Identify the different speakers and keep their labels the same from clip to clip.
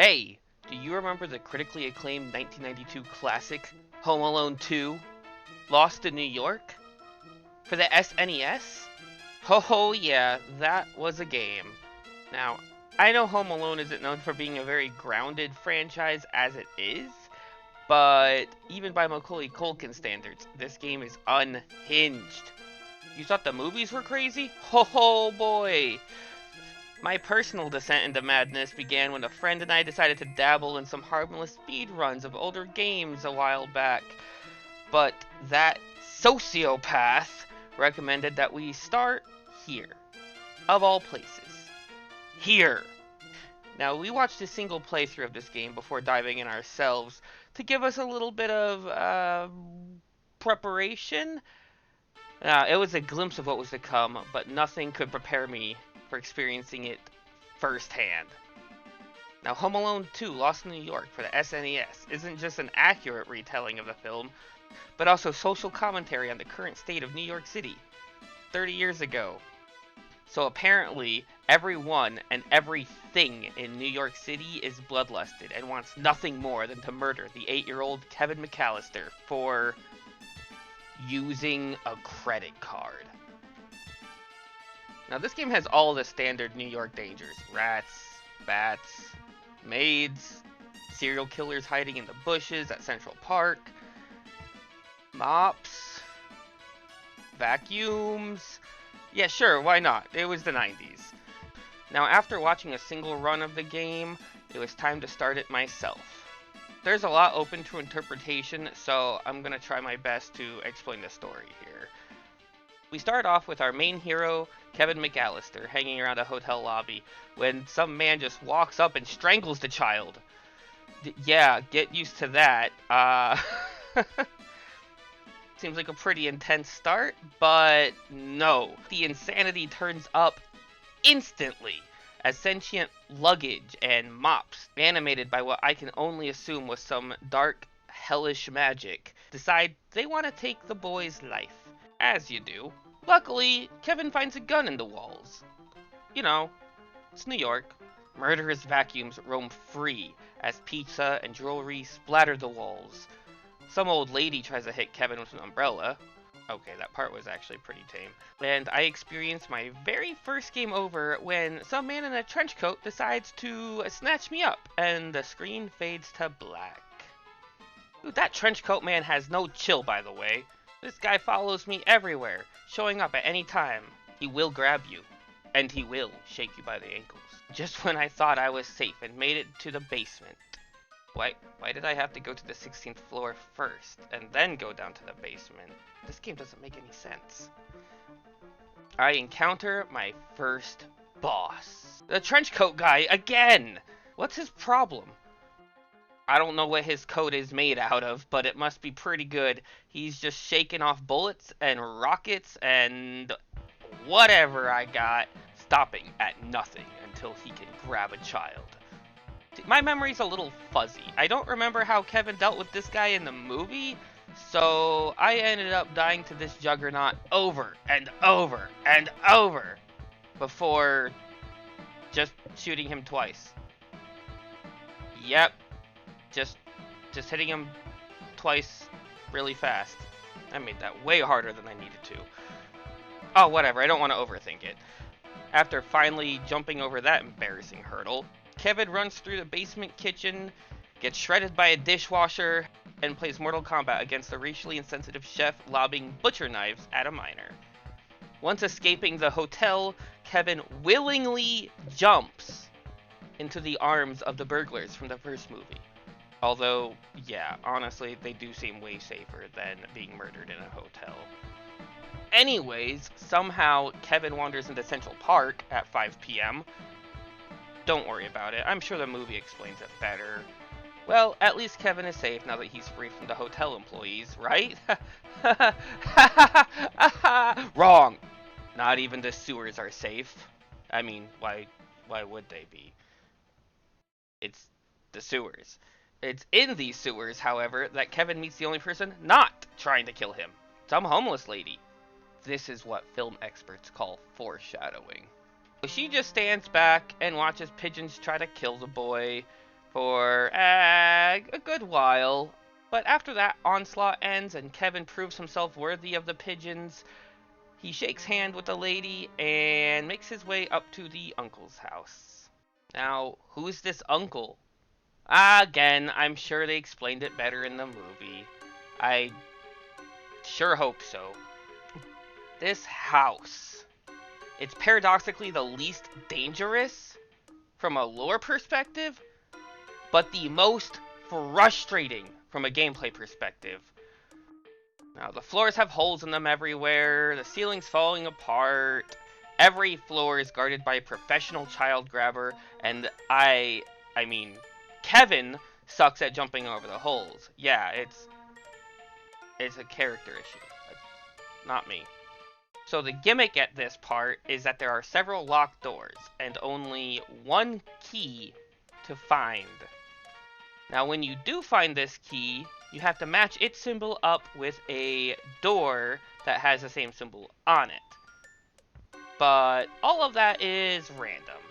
Speaker 1: Hey, do you remember the critically acclaimed 1992 classic Home Alone 2, Lost in New York? For the SNES? Oh yeah, that was a game. Now, I know Home Alone isn't known for being a very grounded franchise as it is, but even by Macaulay Culkin standards, this game is unhinged. You thought the movies were crazy? Ho boy! My personal descent into madness began when a friend and I decided to dabble in some harmless speedruns of older games a while back. But that sociopath recommended that we start here. Of all places. Here! Now, we watched a single playthrough of this game before diving in ourselves to give us a little bit of preparation. It was a glimpse of what was to come, but nothing could prepare me for experiencing it firsthand. Now, Home Alone 2 Lost in New York for the SNES isn't just an accurate retelling of the film, but also social commentary on the current state of New York City 30 years ago. So apparently, everyone and everything in New York City is bloodlusted and wants nothing more than to murder the 8-year-old Kevin McAllister for using a credit card. Now, this game has all the standard New York dangers. Rats, bats, maids, serial killers hiding in the bushes at Central Park, mops, vacuums. Yeah, sure, why not? It was the 90s. Now, after watching a single run of the game, it was time to start it myself. There's a lot open to interpretation, so I'm going to try my best to explain the story here. We start off with our main hero, Kevin McAllister, hanging around a hotel lobby when some man just walks up and strangles the child. Yeah, get used to that. Seems like a pretty intense start, but no. The insanity turns up instantly as sentient luggage and mops, animated by what I can only assume was some dark, hellish magic, decide they want to take the boy's life. As you do. Luckily, Kevin finds a gun in the walls. You know, it's New York. Murderous vacuums roam free as pizza and jewelry splatter the walls. Some old lady tries to hit Kevin with an umbrella. Okay, that part was actually pretty tame. And I experienced my very first game over when some man in a trench coat decides to snatch me up, and the screen fades to black. Dude, that trench coat man has no chill, by the way. This guy follows me everywhere, showing up at any time. He will grab you, and he will shake you by the ankles. Just when I thought I was safe and made it to the basement. Why did I have to go to the 16th floor first, and then go down to the basement? This game doesn't make any sense. I encounter my first boss. The trench coat guy again! What's his problem? I don't know what his coat is made out of, but it must be pretty good. He's just shaking off bullets and rockets and whatever I got, stopping at nothing until he can grab a child. My memory's a little fuzzy. I don't remember how Kevin dealt with this guy in the movie, so I ended up dying to this juggernaut over and over and over before just shooting him twice. Yep. Just hitting him twice really fast. I made that way harder than I needed to. Oh, whatever, I don't want to overthink it. After finally jumping over that embarrassing hurdle, Kevin runs through the basement kitchen, gets shredded by a dishwasher, and plays Mortal Kombat against a racially insensitive chef lobbing butcher knives at a miner. Once escaping the hotel, Kevin willingly jumps into the arms of the burglars from the first movie. Although, yeah, honestly, they do seem way safer than being murdered in a hotel. Anyways, somehow Kevin wanders into Central Park at 5 p.m. Don't worry about it, I'm sure the movie explains it better. Well, at least Kevin is safe now that he's free from the hotel employees, right? Wrong! Not even the sewers are safe. I mean, why would they be? It's the sewers. It's in these sewers, however, that Kevin meets the only person not trying to kill him. Some homeless lady. This is what film experts call foreshadowing. She just stands back and watches pigeons try to kill the boy, for a good while. But after that onslaught ends and Kevin proves himself worthy of the pigeons, he shakes hand with the lady and makes his way up to the uncle's house. Now, who's this uncle? Again, I'm sure they explained it better in the movie. I sure hope so. This house. It's paradoxically the least dangerous from a lore perspective, but the most frustrating from a gameplay perspective. Now, the floors have holes in them everywhere, the ceiling's falling apart, every floor is guarded by a professional child grabber, and I mean, Kevin sucks at jumping over the holes. Yeah, it's a character issue, not me. So the gimmick at this part is that there are several locked doors, and only one key to find. Now, when you do find this key, you have to match its symbol up with a door that has the same symbol on it. But all of that is random.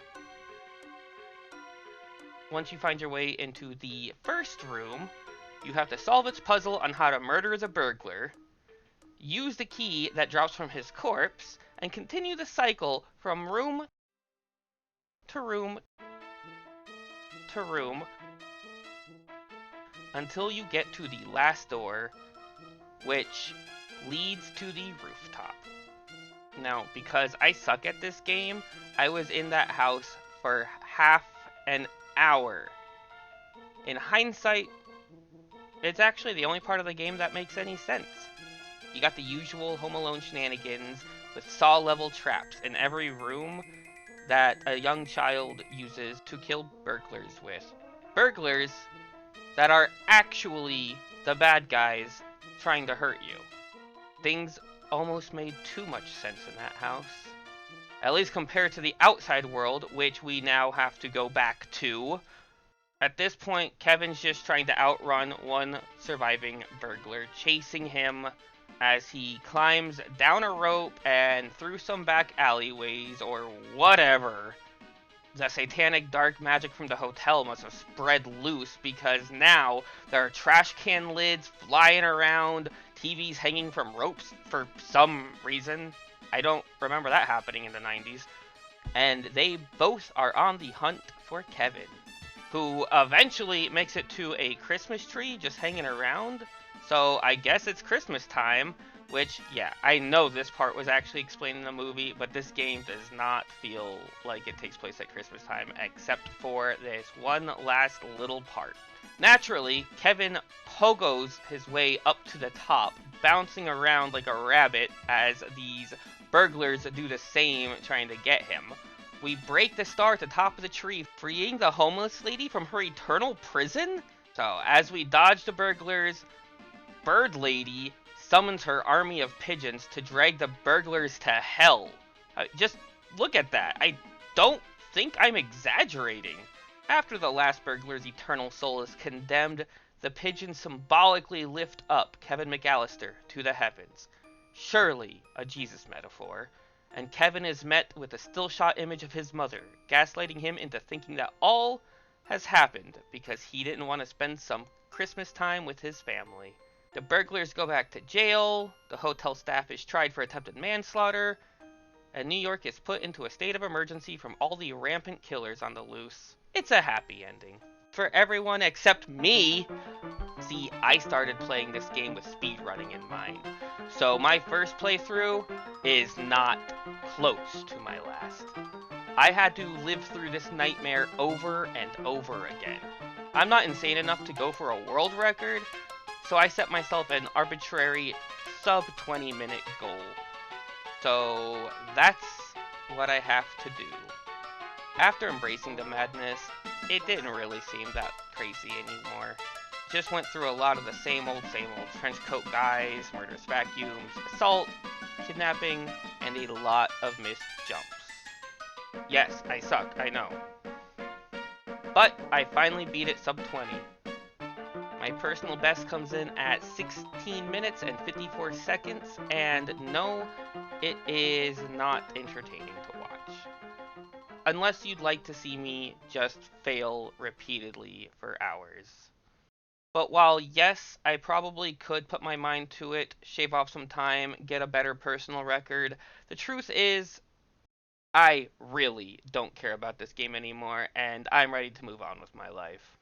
Speaker 1: Once you find your way into the first room, you have to solve its puzzle on how to murder the burglar, use the key that drops from his corpse, and continue the cycle from room to room to room until you get to the last door, which leads to the rooftop. Now, because I suck at this game, I was in that house for half an hour. In hindsight, it's actually the only part of the game that makes any sense. You got the usual Home Alone shenanigans with saw-level traps in every room that a young child uses to kill burglars with. Burglars that are actually the bad guys trying to hurt you. Things almost made too much sense in that house. At least compared to the outside world, which we now have to go back to. At this point, Kevin's just trying to outrun one surviving burglar, chasing him as he climbs down a rope and through some back alleyways or whatever. The satanic dark magic from the hotel must have spread loose because now there are trash can lids flying around, TVs hanging from ropes for some reason. I don't remember that happening in the 90s. And they both are on the hunt for Kevin, who eventually makes it to a Christmas tree just hanging around. So I guess it's Christmas time, which, yeah, I know this part was actually explained in the movie, but this game does not feel like it takes place at Christmas time, except for this one last little part. Naturally, Kevin pogos his way up to the top, bouncing around like a rabbit as these burglars do the same, trying to get him. We break the star at the top of the tree, freeing the homeless lady from her eternal prison. So, as we dodge the burglars, Bird Lady summons her army of pigeons to drag the burglars to hell. Just look at that. I don't think I'm exaggerating. After the last burglar's eternal soul is condemned, the pigeons symbolically lift up Kevin McAllister to the heavens. Surely a Jesus metaphor. And Kevin is met with a still shot image of his mother, gaslighting him into thinking that all has happened because he didn't want to spend some Christmas time with his family. The burglars go back to jail, the hotel staff is tried for attempted manslaughter, and New York is put into a state of emergency from all the rampant killers on the loose. It's a happy ending. For everyone except me. See, I started playing this game with speedrunning in mind, so my first playthrough is not close to my last. I had to live through this nightmare over and over again. I'm not insane enough to go for a world record, so I set myself an arbitrary sub 20 minute goal. So that's what I have to do. After embracing the madness, it didn't really seem that crazy anymore. Just went through a lot of the same old trenchcoat guys, murderous vacuums, assault, kidnapping, and a lot of missed jumps. Yes, I suck, I know. But I finally beat it sub 20. My personal best comes in at 16 minutes and 54 seconds, and no, it is not entertaining to watch. unless you'd like to see me just fail repeatedly for hours. But while yes, I probably could put my mind to it, shave off some time, get a better personal record, the truth is, I really don't care about this game anymore, and I'm ready to move on with my life.